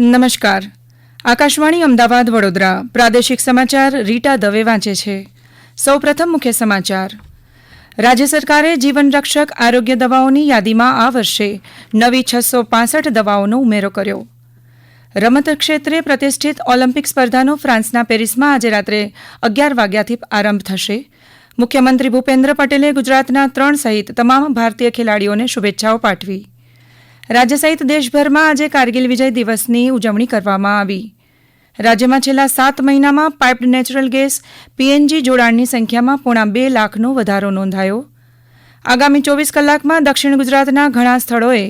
નમસ્કાર. આકાશવાણી અમદાવાદ વડોદરા પ્રાદેશિક સમાચાર રીટા દવે વાંચે છે. સૌપ્રથમ મુખ્ય સમાચાર. રાજ્ય સરકારે જીવનરક્ષક આરોગ્ય દવાઓની યાદીમાં આ વર્ષે નવી 665 દવાઓનો ઉમેરો કર્યો. રમત ક્ષેત્રે પ્રતિષ્ઠિત ઓલિમ્પિક સ્પર્ધાનો ફ્રાન્સના પેરિસમાં આજે રાત્રે 11 વાગ્યાથી આરંભ થશે. મુખ્યમંત્રી ભૂપેન્દ્ર પટેલે ગુજરાતના 3 સહિત તમામ ભારતીય ખેલાડીઓને શુભેચ્છાઓ પાઠવી. રાજ્ય સહિત દેશભરમાં આજે કારગિલ વિજય દિવસની ઉજવણી કરવામાં આવી. રાજ્યમાં છેલ્લા 7 મહિનામાં પાઇપ્ડ નેચરલ ગેસ પીએનજી જોડાણની સંખ્યામાં 2.5 લાખનો વધારો નોંધાયો. આગામી 24 કલાકમાં દક્ષિણ ગુજરાતના ઘણા સ્થળોએ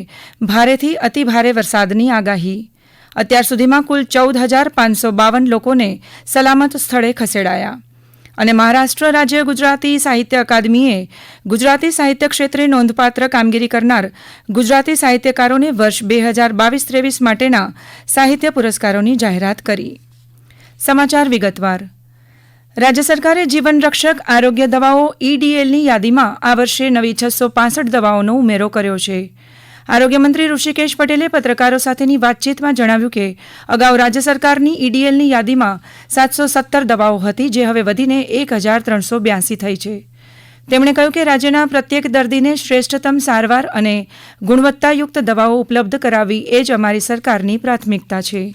ભારેથી અતિભારે વરસાદની આગાહી. અત્યાર સુધીમાં કુલ 14,552 લોકોને સલામત સ્થળે ખસેડાયા. અને મહારાષ્ટ્ર રાજ્ય ગુજરાતી સાહિત્ય અકાદમીએ ગુજરાતી સાહિત્ય ક્ષેત્રે નોંધપાત્ર કામગીરી કરનાર ગુજરાતી સાહિત્યકારોને વર્ષ 2022-23 માટેના સાહિત્ય પુરસ્કારોની જાહેરાત કરી. સમાચાર વિગતવાર. રાજ્ય સરકારે જીવનરક્ષક આરોગ્ય દવાઓ EDLની યાદીમાં આ વર્ષે નવી 665 દવાઓનો ઉમેરો કર્યો છે. આરોગ્યમંત્રી ઋષિકેશ પટેલે પત્રકારો સાથેની વાતચીતમાં જણાવ્યું કે અગાઉ રાજ્ય સરકારની EDLની યાદીમાં 717 દવાઓ હતી, જે હવે વધીને 1,382 થઈ છે. તેમણે કહ્યું કે રાજ્યના પ્રત્યેક દર્દીને શ્રેષ્ઠતમ સારવાર અને ગુણવત્તાયુક્ત દવાઓ ઉપલબ્ધ કરાવવી એ જ અમારી સરકારની પ્રાથમિકતા છે.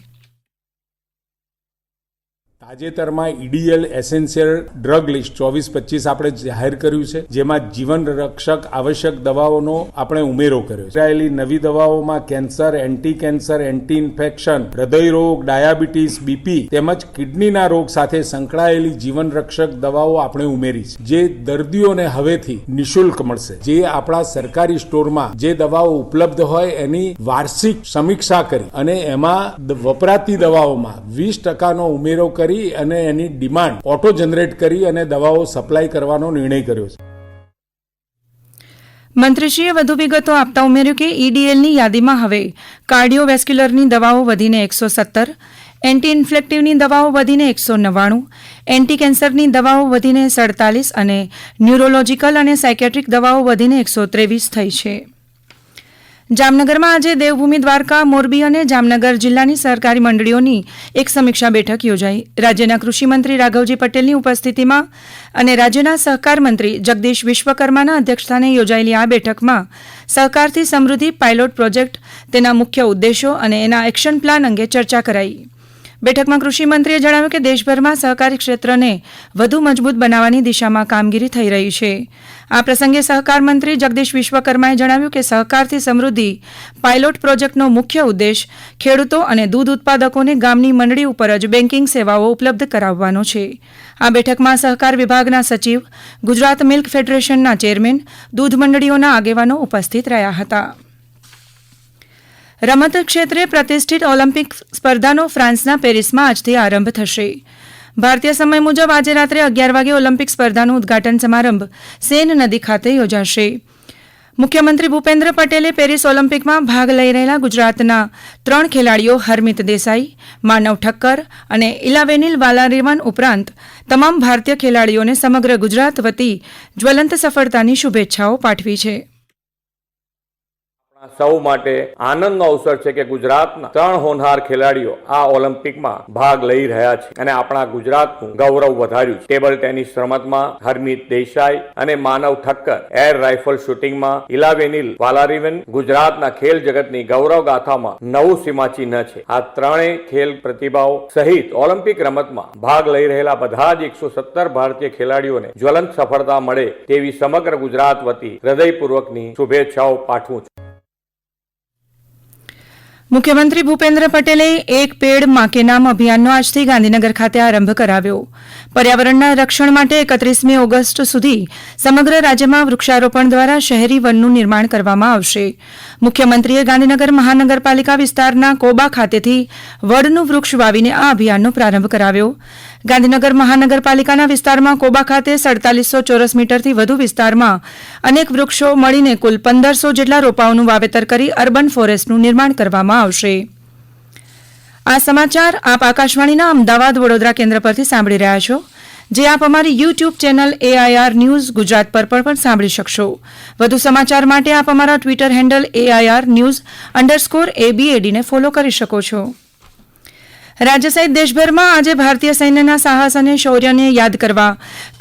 તાજેતરમાં EDL એસેન્શિયલ ડ્રગ લિસ્ટ 24-25 આપણે જાહેર કર્યું છે, જેમાં જીવન રક્ષક આવશ્યક દવાઓનો આપણે ઉમેરો કર્યો છે. ઉમેરાયેલી નવી દવાઓમાં cancer, anti cancer, anti infection, હૃદયરોગ, ડાયાબિટીસ, બીપી તેમજ કિડનીના રોગ સાથે સંકળાયેલી જીવન રક્ષક દવાઓ આપણે ઉમેરી છે, જે દર્દીઓને હવેથી નિઃશુલ્ક મળશે. જે આપણા સરકારી સ્ટોરમાં જે દવાઓ ઉપલબ્ધ હોય એની વાર્ષિક સમીક્ષા કરી અને એમાં વપરાતી દવાઓમાં 20% ઉમેરો કરી અને એની ડિમાન્ડ ઓટો જનરેટ કરી અને દવાઓ સપ્લાય કરવાનો નિર્ણય કર્યો છે. મંત્રીશ્રીએ વધુ વિગતો આપતા ઉમેર્યું કે EDLની યાદીમાં હવે કાર્ડિયોવેસ્ક્યુલરની દવાઓ વધીને 117, એન્ટી ઇન્ફ્લેક્ટિવની દવાઓ વધીને 199, એન્ટી કેન્સરની દવાઓ વધીને 47 અને ન્યુરોલોજીકલ અને સાયકેટ્રિક દવાઓ વધીને 123 થઈ છે. જામનગરમાં આજે દેવભૂમિ દ્વારકા, મોરબી અને જામનગર જિલ્લાની સરકારી મંડળીઓની એક સમીક્ષા બેઠક યોજાઈ. રાજ્યના કૃષિમંત્રી રાઘવજી પટેલની ઉપસ્થિતિમાં અને રાજ્યના સહકાર મંત્રી જગદીશ વિશ્વકર્માના અધ્યક્ષસ્થાને યોજાયેલી આ બેઠકમાં સહકારથી સમૃદ્ધિ પાયલોટ પ્રોજેક્ટ, તેના મુખ્ય ઉદ્દેશો અને એના એક્શન પ્લાન અંગે ચર્ચા કરાઈ. બેઠકમાં કૃષિમંત્રીએ જણાવ્યું કે દેશભરમાં સહકારી ક્ષેત્રને વધુ મજબૂત બનાવવાની દિશામાં કામગીરી થઈ રહી છે. આ પ્રસંગે સહકાર મંત્રી જગદીશ વિશ્વકર્માએ જણાવ્યું કે સહકારથી સમૃદ્ધિ પાયલોટ પ્રોજેક્ટનો મુખ્ય ઉદ્દેશ ખેડૂતો અને દૂધ ઉત્પાદકોને ગામની મંડળી ઉપર જ બેન્કિંગ સેવાઓ ઉપલબ્ધ કરાવવાનો છે. આ બેઠકમાં સહકાર વિભાગના સચિવ, ગુજરાત મિલ્ક ફેડરેશનના ચેરમેન, દૂધ મંડળીઓના આગેવાનો ઉપસ્થિત રહ્યા હતા. રમત ક્ષેત્રે પ્રતિષ્ઠિત ઓલિમ્પિક સ્પર્ધાનો ફ્રાન્સના પેરિસમાં આજથી આરંભ થશે. ભારતીય સમય મુજબ આજે રાત્રે 11 વાગે ઓલિમ્પિક સ્પર્ધાનો ઉદઘાટન સમારંભ સેન નદી ખાતે યોજાશે. મુખ્યમંત્રી ભૂપેન્દ્ર પટેલે પેરિસ ઓલિમ્પિકમાં ભાગ લઈ રહેલા ગુજરાતના 3 ખેલાડીઓ હરમિત દેસાઈ, માનવ ઠક્કર અને ઇલાવેનિલ વાલારિવન ઉપરાંત તમામ ભારતીય ખેલાડીઓને સમગ્ર ગુજરાત વતી જ્વલંત સફળતાની શુભેચ્છાઓ પાઠવી છે. સૌ માટે આનંદનો અવસર છે કે ગુજરાતના 3 હોનહાર ખેલાડીઓ આ ઓલિમ્પિકમાં ભાગ લઈ રહ્યા છે અને આપણા ગુજરાતનું ગૌરવ વધાર્યું છે. ટેબલ ટેનિસ રમતમાં હરમિત દેસાઈ અને માનવ ઠક્કર, એર રાઇફલ શૂટિંગમાં ઇલાવેનિલ વાલારિવન ગુજરાતના ખેલ જગતની ગૌરવ ગાથામાં નવું સીમાચિહ્ન છે. આ 3 ખેલ પ્રતિભાઓ સહિત ઓલિમ્પિક રમતમાં ભાગ લઈ રહેલા બધા જ 117 ભારતીય ખેલાડીઓને જ્વલંત સફળતા મળે તેવી સમગ્ર ગુજરાત વતી હૃદયપૂર્વકની શુભેચ્છાઓ પાઠવું છું. મુખ્યમંત્રી ભૂપેન્દ્ર પટેલે એક પેડ માં કે નામ અભિયાનનો આજથી ગાંધીનગર ખાતે આરંભ કરાવ્યો. પર્યાવરણના રક્ષણ માટે 31મી ઓગસ્ટ સુધી સમગ્ર રાજ્યમાં વૃક્ષારોપણ દ્વારા શહેરી વનનું નિર્માણ કરવામાં આવશે. મુખ્યમંત્રીએ ગાંધીનગર મહાનગરપાલિકા વિસ્તારના કોબા ખાતેથી વડનું વૃક્ષ વાવીને આ અભિયાનનો પ્રારંભ કરાવ્યો. ગાંધીનગર મહાનગરપાલિકાના વિસ્તારમાં કોબા ખાતે 4700 ચોરસ મીટરથી વધુ વિસ્તારમાં અનેક વૃક્ષો મળીને કુલ 1500 જેટલા રોપાઓનું વાવેતર કરી અર્બન ફોરેસ્ટનું નિર્માણ કરવામાં આવશે. આ સમાચાર આપ આકાશવાણીના અમદાવાદ વડોદરા કેન્દ્ર પરથી સાંભળી રહ્યા છો, જે આપ અમારી YouTube channel AIR news Gujarat પર પણ સાંભળી શકશો. વધુ સમાચાર માટે આપ અમારા ટ્વિટર હેન્ડલ AIR News_ABAD ને ફોલો કરી શકો છો. રાજ્ય સહિત દેશભરમાં આજે ભારતીય સૈન્યના સાહસ અને શૌર્યને યાદ કરવા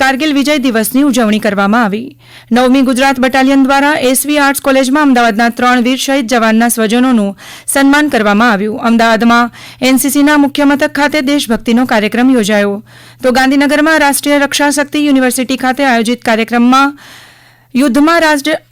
કારગિલ વિજય દિવસની ઉજવણી કરવામાં આવી. 9મી ગુજરાત બટાલિયન દ્વારા એસવી આર્ટ્સ કોલેજમાં અમદાવાદના 3 વીર શહીદ જવાનના સ્વજનોનું સન્માન કરવામાં આવ્યું. અમદાવાદમાં એનસીસીના મુખ્ય મથક ખાતે દેશભક્તિનો કાર્યક્રમ યોજાયો, તો ગાંધીનગરમાં રાષ્ટ્રીય રક્ષા શક્તિ યુનિવર્સિટી ખાતે આયોજિત કાર્યક્રમમાં યુદ્ધમાં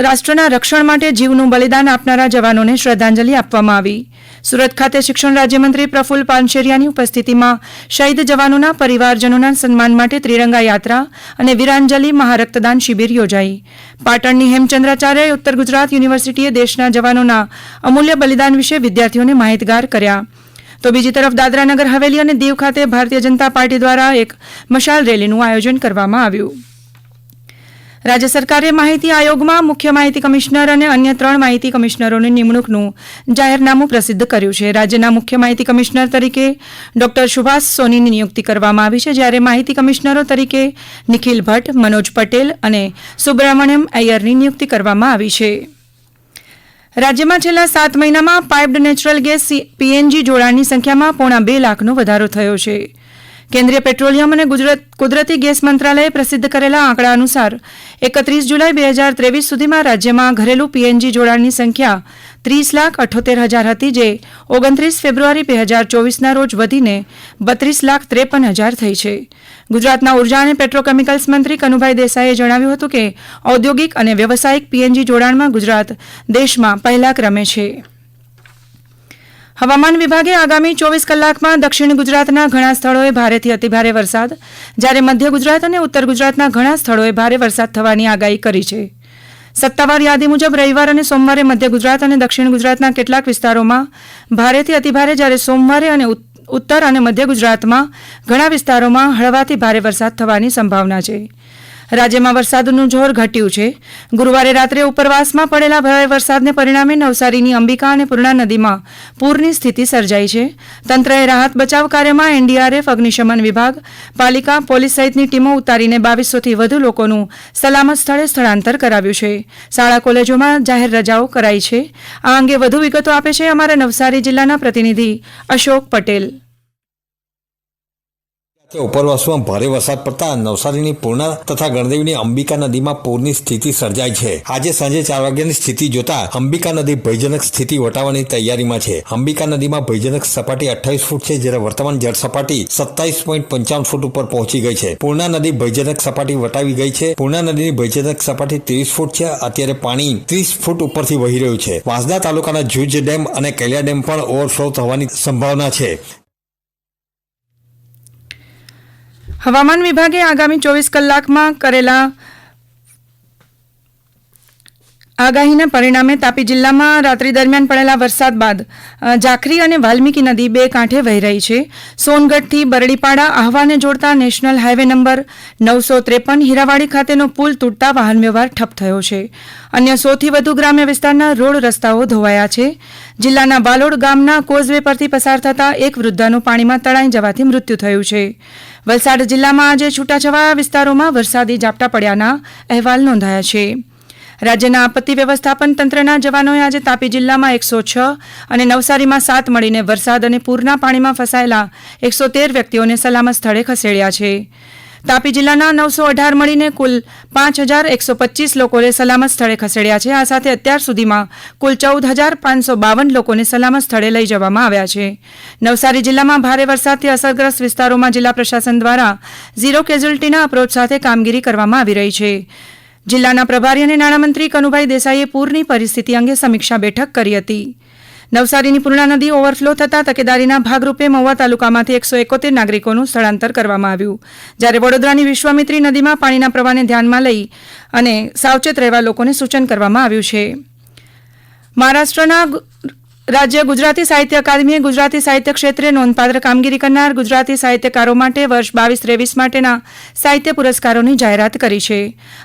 રાષ્ટ્રના રક્ષણ માટે જીવનું બલિદાન આપનારા જવાનોને શ્રદ્ધાંજલિ આપવામાં આવી. સુરત ખાતે શિક્ષણ રાજ્યમંત્રી પ્રફુલ્લ પાનશેરિયાની ઉપસ્થિતિમાં શહીદ જવાનોના પરિવારજનોના સન્માન માટે ત્રિરંગા યાત્રા અને વીરાંજલિ મહારક્તદાન શિબિર યોજાઈ. પાટણની હેમચંદ્રાચાર્ય ઉત્તર ગુજરાત યુનિવર્સિટીએ દેશના જવાનોના અમૂલ્ય બલિદાન વિશે વિદ્યાર્થીઓને માહિતગાર કર્યા. તો બીજી તરફ દાદરા નગર હવેલી અને દીવ ખાતે ભારતીય જનતા પાર્ટી દ્વારા એક મશાલ રેલીનું આયોજન કરવામાં આવ્યું. રાજ્ય સરકારે માહિતી આયોગમાં મુખ્ય માહિતી કમિશનર અને અન્ય 3 માહિતી કમિશનરોની નિમણૂકનું જાહેરનામું પ્રસિદ્ધ કર્યું છે. રાજ્યના મુખ્ય માહિતી કમિશનર તરીકે ડોક્ટર સુભાષ સોનીની નિયુક્તિ કરવામાં આવી છે, જ્યારે માહિતી કમિશનરો તરીકે નિખિલ ભટ્ટ, મનોજ પટેલ અને સુબ્રમણ્યમ અય્યરની નિયુક્તિ કરવામાં આવી છે. રાજ્યમાં છેલ્લા 7 મહિનામાં પાઇપ્ડ નેચરલ ગેસ પીએનજી જોડાણની સંખ્યામાં 2.5 લાખનો વધારો થયો છે. કેન્દ્રીય પેટ્રોલિયમ અને કુદરતી ગેસ મંત્રાલયે પ્રસિદ્ધ કરેલા આંકડા અનુસાર 31 જુલાઈ 2023 સુધીમાં રાજ્યમાં ઘરેલું પીએનજી જોડાણની સંખ્યા 30,78,000 હતી, જે 29 ફેબ્રુઆરી 2024ના રોજ વધીને 32,53,000 થઈ છે. ગુજરાતના ઉર્જા અને પેટ્રોકેમિકલ્સ મંત્રી કનુભાઈ દેસાઈએ જણાવ્યું હતું કે ઔદ્યોગિક અને વ્યવસાયિક પીએનજી જોડાણમાં ગુજરાત દેશમાં પહેલા ક્રમે છે. હવામાન વિભાગે આગામી 24 કલાકમાં દક્ષિણ ગુજરાતના ઘણા સ્થળોએ ભારેથી અતિભારે વરસાદ, જ્યારે મધ્ય ગુજરાત અને ઉત્તર ગુજરાતના ઘણા સ્થળોએ ભારે વરસાદ થવાની આગાહી કરી છે. સત્તાવાર યાદી મુજબ રવિવાર અને સોમવારે મધ્ય ગુજરાત અને દક્ષિણ ગુજરાતના કેટલાક વિસ્તારોમાં ભારેથી અતિભારે, જ્યારે સોમવારે અને ઉત્તર અને મધ્ય ગુજરાતમાં ઘણા વિસ્તારોમાં હળવાથી ભારે વરસાદ થવાની સંભાવના છે. રાજ્યમાં વરસાદનું જોર ઘટ્યું છે. ગુરુવારે રાત્રે ઉપરવાસમાં પડેલા ભારે વરસાદને પરિણામે નવસારીની અંબિકા અને પૂર્ણા નદીમાં પૂરની સ્થિતિ સર્જાઈ છે. તંત્રએ રાહત બચાવ કાર્યમાં એનડીઆરએફ, અગ્નિશમન વિભાગ, પાલિકા, પોલીસ સહિતની ટીમો ઉતારીને 2200થી વધુ લોકોનું સલામત સ્થળે સ્થળાંતર કરાવ્યું છે. શાળા કોલેજોમાં જાહેર રજાઓ કરાઈ છે. આ અંગે વધુ વિગતો આપે છે અમારા નવસારી જિલ્લાના પ્રતિનિધિ અશોક પટેલ. ઉપરવાસમાં ભારે વરસાદ પડતા નવસારીની પૂર્ણા તથા ગણદેવીની અંબિકા નદીમાં પૂરની સ્થિતિ સર્જાઈ છે. આજે સાંજે 4 વાગ્યાની સ્થિતિ જોતા અંબિકા નદી ભયજનક સ્થિતિ વટાવવાની તૈયારીમાં છે. અંબિકા નદીમાં ભયજનક સપાટી 28 ફૂટ છે, જ્યારે વર્તમાન જળ સપાટી 27.55 ફૂટ ઉપર પહોંચી ગઈ છે. પૂર્ણા નદી ભયજનક સપાટી વટાવી ગઈ છે. પૂર્ણા નદીની ભયજનક સપાટી 30 ફૂટ છે. અત્યારે પાણી 30 ફૂટ ઉપરથી વહી રહ્યું છે. વાંસદા તાલુકાના જૂજ ડેમ અને કૈલા ડેમ પણ ઓવરફ્લો થવાની સંભાવના છે. હવામાન વિભાગે આગામી 24 કલાકમાં કરેલા આગાહીના પરિણામે તાપી જિલ્લામાં રાત્રિ દરમિયાન પડેલા વરસાદ બાદ જાખરી અને વાલ્મીકી નદી 2 કાંઠે વહી રહી છે. સોનગઢથી બરડીપાડા આહવાને જોડતા નેશનલ હાઈવે નંબર 953 હીરાવાડી ખાતેનો પુલ તૂટતા વાહન વ્યવહાર ઠપ થયો છે. અન્ય 100થી વધુ ગ્રામ્ય વિસ્તારના રોડ રસ્તાઓ ધોવાયા છે. જિલ્લાના બાલોડ ગામના કોઝવે પરથી પસાર થતા એક વૃદ્ધાનું પાણીમાં તણાઈ જવાથી મૃત્યુ થયું છે. વલસાડ જિલ્લામાં આજે છૂટાછવાયા વિસ્તારોમાં વરસાદી ઝાપટા પડ્યાના અહેવાલ નોંધાયા છે. રાજ્યના આપત્તિ વ્યવસ્થાપન તંત્રના જવાનોએ આજે તાપી જિલ્લામાં 106 અને નવસારીમાં 7 મળીને વરસાદ અને પૂરના પાણીમાં ફસાયેલા 113 વ્યક્તિઓને સલામત સ્થળે ખસેડ્યા છે. તાપી જિલ્લાના 918 મળીને કુલ 5125 લોકોને સલામત સ્થળે ખસેડ્યા છે. આ સાથે અત્યાર સુધીમાં કુલ 14552 લોકોને સલામત સ્થળે લઈ જવામાં આવ્યા છે. નવસારી જિલ્લામાં ભારે વરસાદથી અસરગ્રસ્ત વિસ્તારોમાં જિલ્લા પ્રશાસન દ્વારા ઝીરો કેઝ્યુલ્ટીના અપ્રોચ સાથે કામગીરી કરવામાં આવી રહી છે. જિલ્લાના પ્રભારી અને નાણામંત્રી કનુભાઈ દેસાઈએ પૂરની પરિસ્થિતિ અંગે સમીક્ષા બેઠક કરી હતી. નવસારીની પૂર્ણા નદી ઓવરફ્લો થતાં તકેદારીના ભાગરૂપે મહુવા તાલુકામાંથી 171 નાગરિકોનું સ્થળાંતર કરવામાં આવ્યું, જ્યારે વડોદરાની વિશ્વામિત્રી નદીમાં પાણીના પ્રવાહને ધ્યાનમાં લઈ અને સાવચેત રહેવા લોકોને સૂચન કરવામાં આવ્યું છે. મહારાષ્ટ્રના રાજ્ય ગુજરાતી સાહિત્ય અકાદમીએ ગુજરાતી સાહિત્ય ક્ષેત્રે નોંધપાત્ર કામગીરી કરનાર ગુજરાતી સાહિત્યકારો માટે વર્ષ 22-23 માટેના સાહિત્ય પુરસ્કારોની જાહેરાત કરી છે.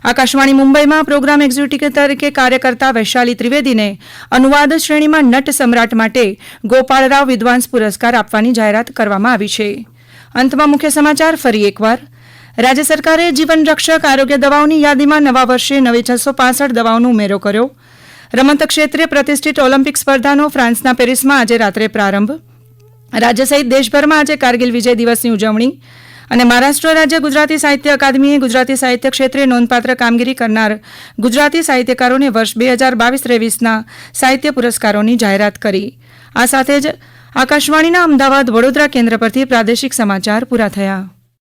આકાશવાણી મુંબઈમાં પ્રોગ્રામ એક્ઝિક્યુટિવ તરીકે કાર્ય કરતા વૈશાલી ત્રિવેદીને અનુવાદ શ્રેણીમાં નટ સમ્રાટ માટે ગોપાળરાવ વિદ્વાંસ પુરસ્કાર આપવાની જાહેરાત કરવામાં આવી છે. અંતમાં મુખ્ય સમાચાર ફરી એકવાર. રાજ્ય સરકારે જીવન રક્ષક આરોગ્ય દવાઓની યાદીમાં નવા વર્ષે નવી 665 દવાઓનો ઉમેરો કર્યો. રમત ક્ષેત્રે પ્રતિષ્ઠિત ઓલિમ્પિક સ્પર્ધાનો ફ્રાન્સના પેરિસમાં આજે રાત્રે પ્રારંભ. રાજ્ય સહિત દેશભરમાં આજે કારગિલ વિજય દિવસની ઉજવણી અને મહારાષ્ટ્ર રાજ્ય ગુજરાતી સાહિત્ય અકાદમીએ ગુજરાતી સાહિત્ય ક્ષેત્રે નોંધપાત્ર કામગીરી કરનાર ગુજરાતી સાહિત્યકારોને વર્ષ 2022-23ના સાહિત્ય પુરસ્કારોની જાહેરાત કરી. આ સાથે જ આકાશવાણીના અમદાવાદ વડોદરા કેન્દ્ર પરથી પ્રાદેશિક સમાચાર પૂરા થયા.